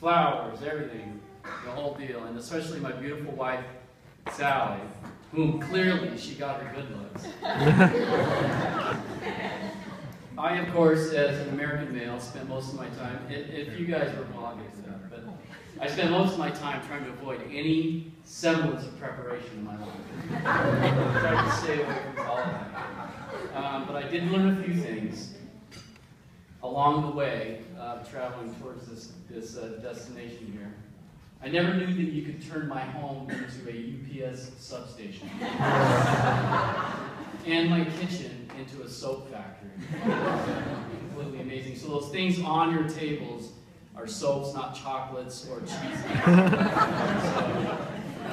flowers, everything, the whole deal, and especially my beautiful wife, Sally, whom clearly she got her good looks. I, of course, as an American male, spent most of my time, if you guys were, well, I'll get to that, but I spent most of my time trying to avoid any semblance of preparation in my life. I tried to stay away from all of that. But I did learn a few things along the way traveling towards this destination here. I never knew that you could turn my home into a UPS substation. And my kitchen into a soap factory. Completely amazing. So those things on your tables are soaps, not chocolates or cheese. So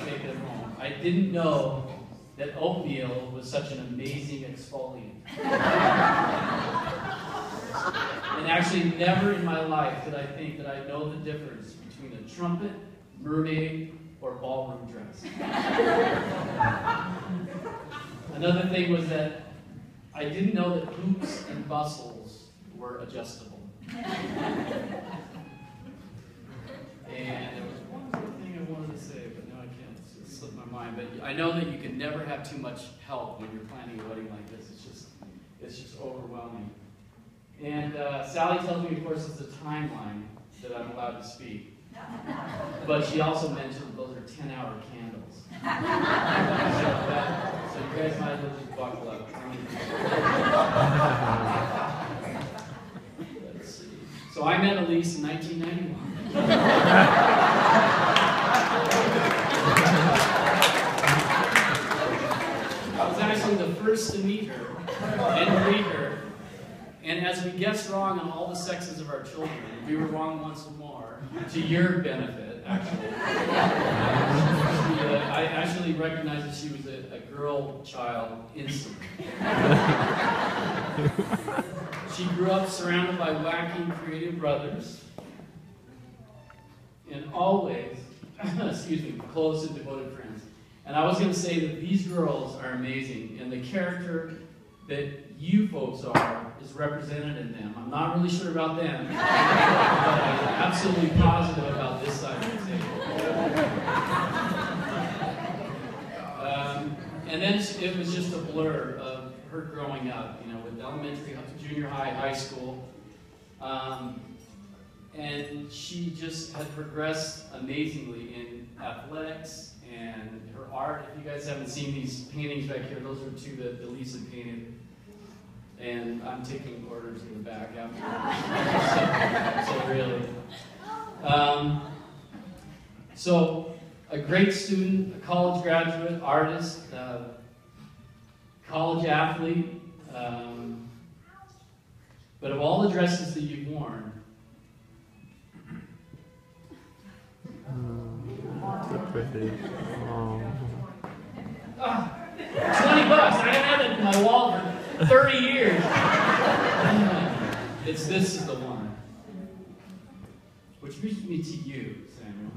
take it home. I didn't know that oatmeal was such an amazing exfoliant. And actually never in my life did I think that I know the difference between a trumpet, mermaid, or ballroom dress. Another thing was that I didn't know that hoops and bustles were adjustable. And there was one more thing I wanted to say, but now I can't. It slipped my mind. But I know that you can never have too much help when you're planning a wedding like this. It's just overwhelming. And Sally tells me, of course, it's a timeline that I'm allowed to speak. But she also mentioned those are 10-hour candles. So you guys might as well just buckle up. Let's see. So I met Elise in 1991. I was actually the first to meet her and greet her. And as we guessed wrong on all the sexes of our children, we were wrong once more, to your benefit, actually. I actually recognized that she was a girl child instantly. She grew up surrounded by wacky, creative brothers, and always, close and devoted friends. And I was going to say that these girls are amazing, and the character that you folks are is represented in them. I'm not really sure about them, but I'm absolutely positive about this side of the table. And then it was just a blur of her growing up, with elementary, junior high, high school. And she just had progressed amazingly in athletics and her art. If you guys haven't seen these paintings back here, those are two that Elise had painted. And I'm taking orders in the back after. So really. So a great student, a college graduate, artist, college athlete. But of all the dresses that you've worn, pretty. $20. I haven't had it in my wallet for 30 years. This is the one. Which brings me to you, Samuel.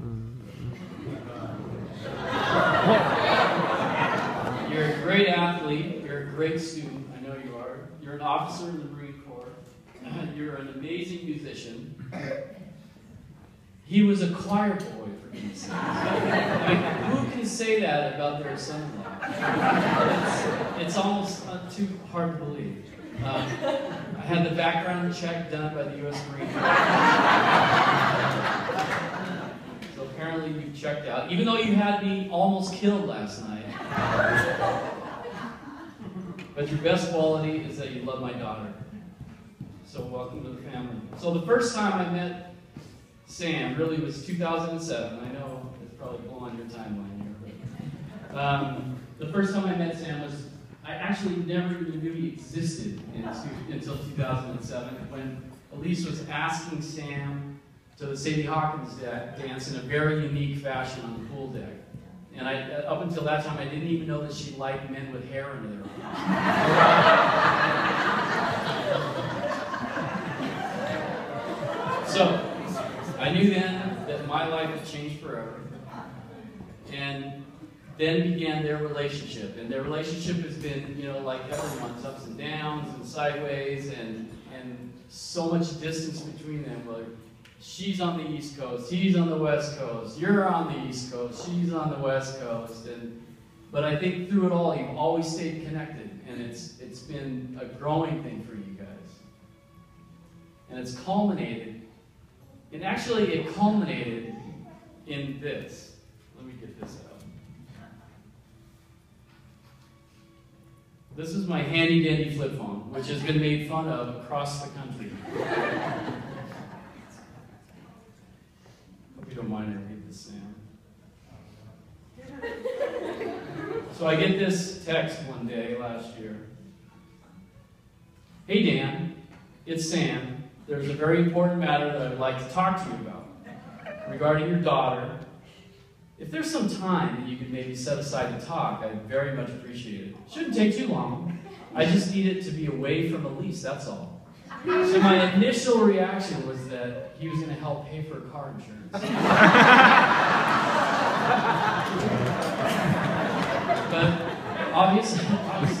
You're a great athlete. You're a great student. I know you are. You're an officer in the Marine Corps. You're an amazing musician. He was a choir boy, for goodness sake. Who can say that about their son-in-law? It's almost too hard to believe. I had the background check done by the U.S. Marine Corps. So apparently you've checked out, even though you had me almost killed last night. But your best quality is that you love my daughter. So welcome to the family. So the first time I met Sam really was 2007. I know it's probably blowing your timeline here. But, the first time I met Sam was, I actually never even knew he existed until 2007 when Elise was asking Sam to the Sadie Hawkins dance in a very unique fashion on the pool deck. And up until that time, I didn't even know that she liked men with hair under their arms. So, I knew then that my life had changed forever. And then began their relationship. And their relationship has been, like everyone's, ups and downs and sideways and so much distance between them. Like, she's on the East Coast, he's on the West Coast, you're on the East Coast, she's on the West Coast, but I think through it all, you've always stayed connected, and it's been a growing thing for you guys. And it's culminated, and actually it culminated in this. Let me get this out. This is my handy dandy flip phone, which has been made fun of across the country. Hope you don't mind I read this, Sam. So I get this text one day last year. Hey Dan, it's Sam. There's a very important matter that I'd like to talk to you about regarding your daughter. If there's some time that you could maybe set aside to talk, I'd very much appreciate it. Shouldn't take too long. I just need it to be away from Elise, that's all. So my initial reaction was that he was going to help pay for car insurance. But obviously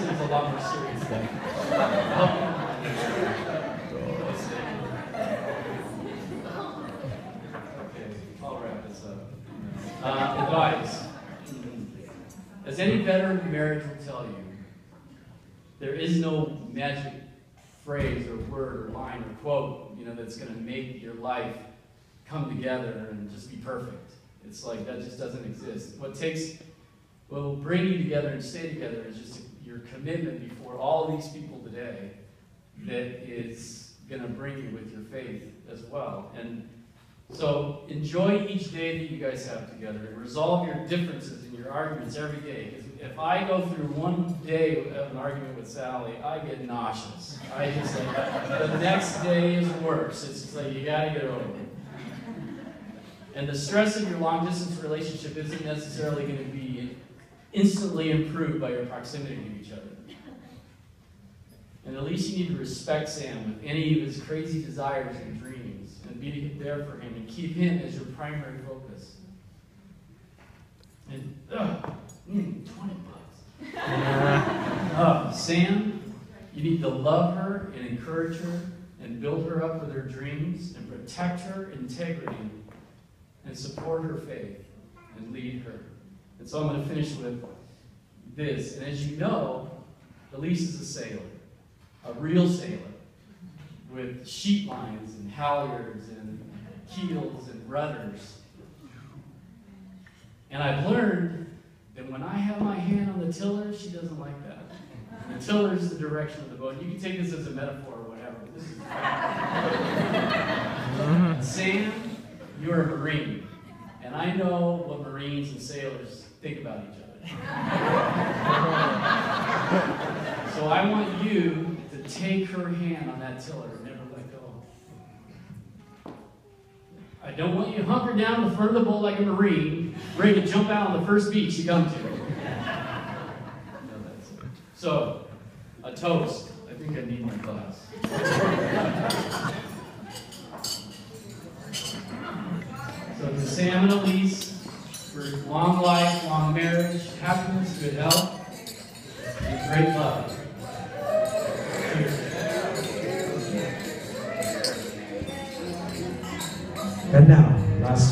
it's a lot more serious than that. Okay, I'll wrap this up. Advice. As any veteran marriage will tell you, there is no magic phrase or word or line or quote, that's going to make your life come together and just be perfect. It's like that just doesn't exist. What will bring you together and stay together is just your commitment before all these people today that is going to bring you with your faith as well. And so enjoy each day that you guys have together and resolve your differences and your arguments every day. Because if I go through one day of an argument with Sally, I get nauseous. I just the next day is worse. It's just like you gotta get over it. And the stress of your long distance relationship isn't necessarily going to be instantly improved by your proximity to each other. And at least you need to respect Sam with any of his crazy desires and dreams and be there for him and keep him as your primary focus. And 20 bucks. Sam, you need to love her and encourage her and build her up with her dreams and protect her integrity and support her faith and lead her. And so I'm going to finish with this. And as you know, Elise is a sailor, a real sailor, with sheet lines and halyards and keels and rudders. And I've learned that when I have my hand on the tiller, she doesn't like that. And the tiller is the direction of the boat. You can take this as a metaphor or whatever. This is Sam, you're a Marine. And I know what Marines and sailors think about each other. So I want you to take her hand on that tiller and never let go. I don't want you hunkered down in the front of the boat like a Marine, ready to jump out on the first beach you come to. So, a toast. I think I need my glass. So to Sam and Elise, for long life, long marriage, happiness, good health, and great love. Cheers. And now, last